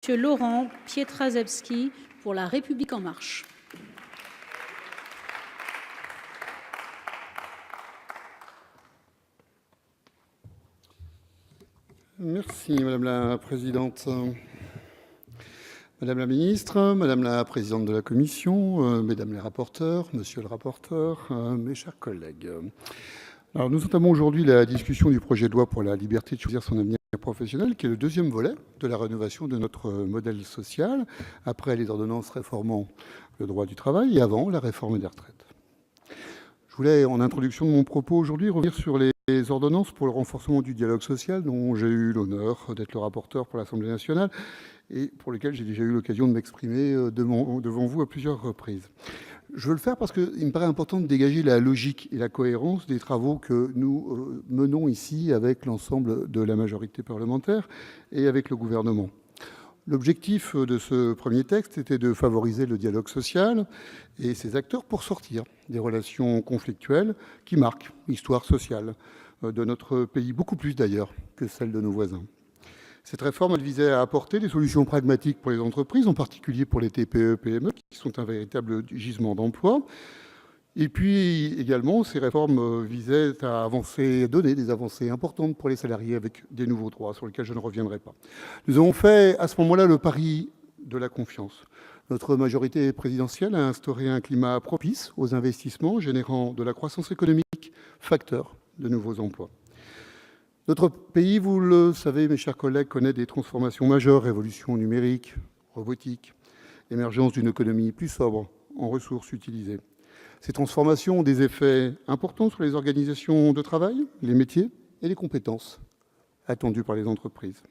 Monsieur Laurent Pietraszewski pour La République en marche. Merci Madame la Présidente. Madame la Ministre, Madame la Présidente de la Commission, Mesdames les rapporteurs, Monsieur le rapporteur, mes chers collègues. Alors, nous entamons aujourd'hui la discussion du projet de loi pour la liberté de choisir son avenir professionnel, qui est le deuxième volet de la rénovation de notre modèle social, après les ordonnances réformant le droit du travail et avant la réforme des retraites. Je voulais, en introduction de mon propos aujourd'hui, revenir sur les ordonnances pour le renforcement du dialogue social, dont j'ai eu l'honneur d'être le rapporteur pour l'Assemblée nationale et pour lesquelles j'ai déjà eu l'occasion de m'exprimer devant vous à plusieurs reprises. Je veux le faire parce qu'il me paraît important de dégager la logique et la cohérence des travaux que nous menons ici avec l'ensemble de la majorité parlementaire et avec le gouvernement. L'objectif de ce premier texte était de favoriser le dialogue social et ses acteurs pour sortir des relations conflictuelles qui marquent l'histoire sociale de notre pays, beaucoup plus d'ailleurs que celle de nos voisins. Cette réforme, elle visait à apporter des solutions pragmatiques pour les entreprises, en particulier pour les TPE, PME, qui sont un véritable gisement d'emploi. Et puis également, ces réformes visaient à avancer, donner des avancées importantes pour les salariés avec des nouveaux droits sur lesquels je ne reviendrai pas. Nous avons fait à ce moment-là le pari de la confiance. Notre majorité présidentielle a instauré un climat propice aux investissements, générant de la croissance économique, facteur de nouveaux emplois. Notre pays, vous le savez, mes chers collègues, connaît des transformations majeures, révolution numérique, robotique, émergence d'une économie plus sobre en ressources utilisées. Ces transformations ont des effets importants sur les organisations de travail, les métiers et les compétences attendues par les entreprises.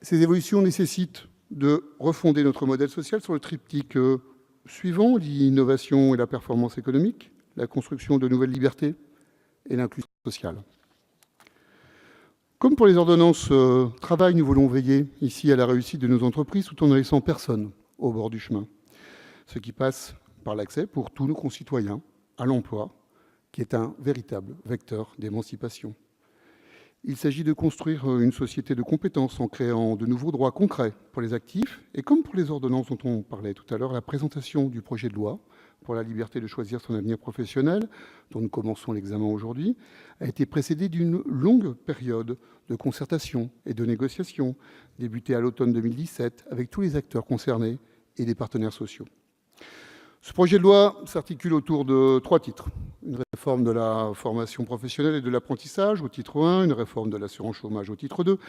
Ces évolutions nécessitent de refonder notre modèle social sur le triptyque suivant, l'innovation et la performance économique, la construction de nouvelles libertés et l'inclusion sociale. Comme pour les ordonnances travail, nous voulons veiller ici à la réussite de nos entreprises tout en ne laissant personne au bord du chemin. Ce qui passe par l'accès pour tous nos concitoyens à l'emploi, qui est un véritable vecteur d'émancipation. Il s'agit de construire une société de compétences en créant de nouveaux droits concrets pour les actifs. Et comme pour les ordonnances dont on parlait tout à l'heure, la présentation du projet de loi pour la liberté de choisir son avenir professionnel, dont nous commençons l'examen aujourd'hui, a été précédée d'une longue période de concertation et de négociation, débutée à l'automne 2017, avec tous les acteurs concernés et les partenaires sociaux. Ce projet de loi s'articule autour de 3 titres. Une réforme de la formation professionnelle et de l'apprentissage au titre 1, une réforme de l'assurance chômage au titre 2,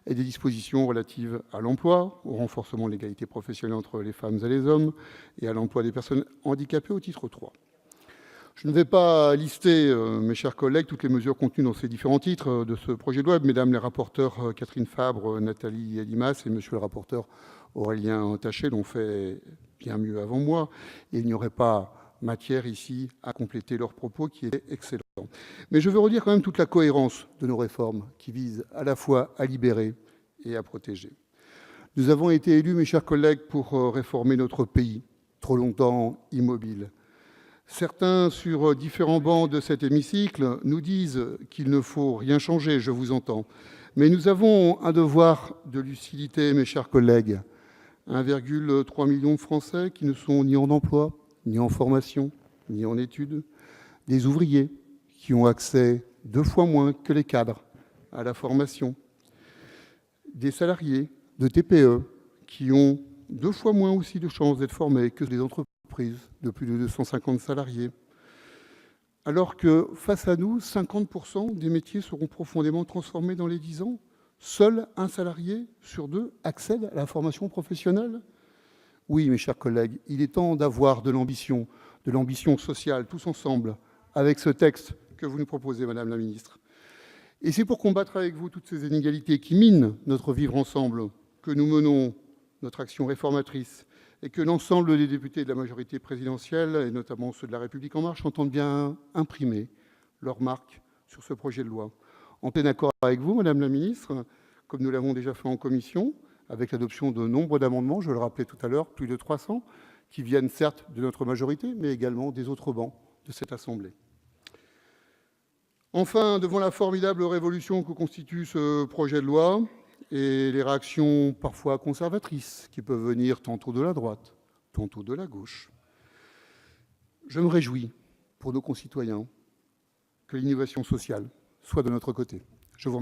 et des dispositions relatives à l'emploi, au renforcement de l'égalité professionnelle entre les femmes et les hommes, et à l'emploi des personnes handicapées au titre 3. Je ne vais pas lister, mes chers collègues, toutes les mesures contenues dans ces différents titres de ce projet de loi. Mesdames les rapporteurs Catherine Fabre, Nathalie Elimas et monsieur le rapporteur Aurélien Taché l'ont fait bien mieux avant moi. Et il n'y aurait pas matière ici à compléter leurs propos qui est excellent. Mais je veux redire quand même toute la cohérence de nos réformes qui visent à la fois à libérer et à protéger. Nous avons été élus, mes chers collègues, pour réformer notre pays, trop longtemps immobile. Certains, sur différents bancs de cet hémicycle, nous disent qu'il ne faut rien changer, je vous entends. Mais nous avons un devoir de lucidité, mes chers collègues. 1,3 million de Français qui ne sont ni en emploi, ni en formation, ni en études. Des ouvriers qui ont accès 2 fois moins que les cadres à la formation. Des salariés de TPE qui ont 2 fois moins aussi de chances d'être formés que les entreprises de plus de 250 salariés. Alors que face à nous, 50% des métiers seront profondément transformés dans les 10 ans. Seul un salarié sur 2 accède à la formation professionnelle. Oui, mes chers collègues, il est temps d'avoir de l'ambition sociale, tous ensemble, avec ce texte que vous nous proposez, Madame la Ministre. Et c'est pour combattre avec vous toutes ces inégalités qui minent notre vivre ensemble que nous menons notre action réformatrice et que l'ensemble des députés de la majorité présidentielle, et notamment ceux de La République En Marche, entendent bien imprimer leur marque sur ce projet de loi. En plein accord avec vous, Madame la Ministre, comme nous l'avons déjà fait en commission, avec l'adoption de nombre d'amendements, je le rappelais tout à l'heure, plus de 300, qui viennent certes de notre majorité, mais également des autres bancs de cette Assemblée. Enfin, devant la formidable révolution que constitue ce projet de loi, et les réactions parfois conservatrices qui peuvent venir tantôt de la droite, tantôt de la gauche. Je me réjouis pour nos concitoyens que l'innovation sociale soit de notre côté. Je vous remercie.